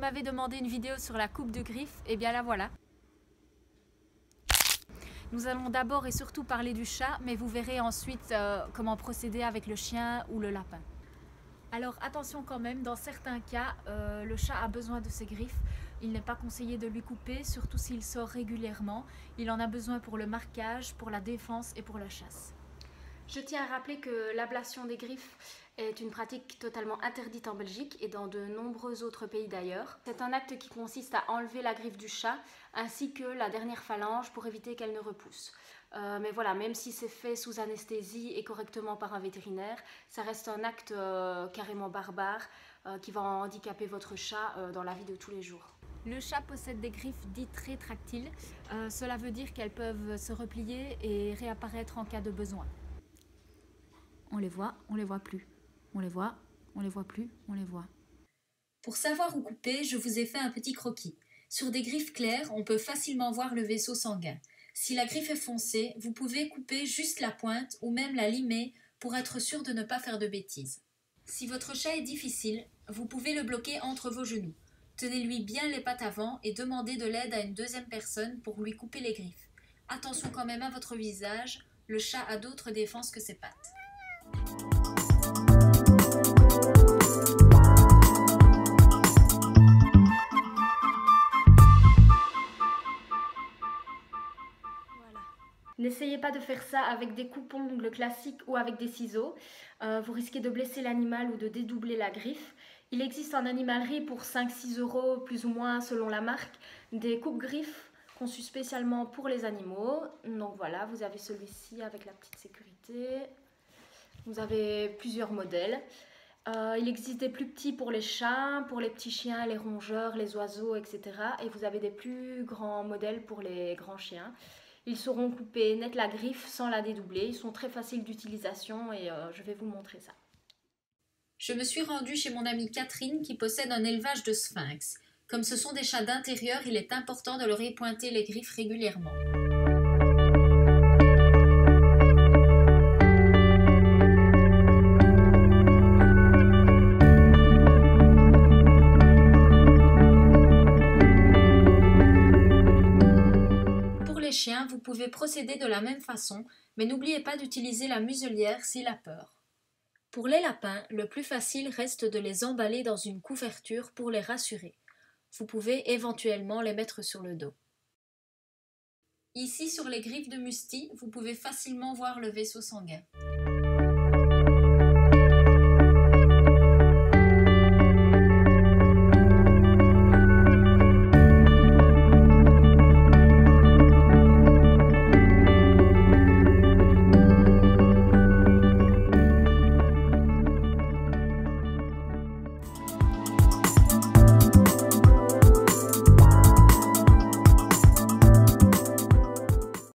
m'avez demandé une vidéo sur la coupe de griffes, et bien la voilà. Nous allons d'abord et surtout parler du chat, mais vous verrez ensuite comment procéder avec le chien ou le lapin. Alors attention quand même, dans certains cas, le chat a besoin de ses griffes. Il n'est pas conseillé de lui couper, surtout s'il sort régulièrement. Il en a besoin pour le marquage, pour la défense et pour la chasse. Je tiens à rappeler que l'ablation des griffes est une pratique totalement interdite en Belgique et dans de nombreux autres pays d'ailleurs. C'est un acte qui consiste à enlever la griffe du chat ainsi que la dernière phalange pour éviter qu'elle ne repousse. Mais voilà, même si c'est fait sous anesthésie et correctement par un vétérinaire, ça reste un acte carrément barbare qui va handicaper votre chat dans la vie de tous les jours. Le chat possède des griffes dites rétractiles. Cela veut dire qu'elles peuvent se replier et réapparaître en cas de besoin. On les voit plus. On les voit plus, on les voit. Pour savoir où couper, je vous ai fait un petit croquis. Sur des griffes claires, on peut facilement voir le vaisseau sanguin. Si la griffe est foncée, vous pouvez couper juste la pointe ou même la limer pour être sûr de ne pas faire de bêtises. Si votre chat est difficile, vous pouvez le bloquer entre vos genoux. Tenez-lui bien les pattes avant et demandez de l'aide à une deuxième personne pour lui couper les griffes. Attention quand même à votre visage, le chat a d'autres défenses que ses pattes. N'essayez pas de faire ça avec des coupes-ongles classiques ou avec des ciseaux. Vous risquez de blesser l'animal ou de dédoubler la griffe. Il existe en animalerie pour 5-6 € plus ou moins selon la marque des coupes-griffes conçus spécialement pour les animaux. Donc voilà, vous avez celui-ci avec la petite sécurité. Vous avez plusieurs modèles. Il existe des plus petits pour les chats, pour les petits chiens, les rongeurs, les oiseaux, etc. Et vous avez des plus grands modèles pour les grands chiens. Ils sauront couper net la griffe sans la dédoubler. Ils sont très faciles d'utilisation et je vais vous montrer ça. Je me suis rendue chez mon amie Catherine qui possède un élevage de sphinx. Comme ce sont des chats d'intérieur, il est important de leur épointer les griffes régulièrement. Chiens, vous pouvez procéder de la même façon, mais n'oubliez pas d'utiliser la muselière s'il a peur. Pour les lapins, le plus facile reste de les emballer dans une couverture pour les rassurer. Vous pouvez éventuellement les mettre sur le dos. Ici, sur les griffes de Musty, vous pouvez facilement voir le vaisseau sanguin.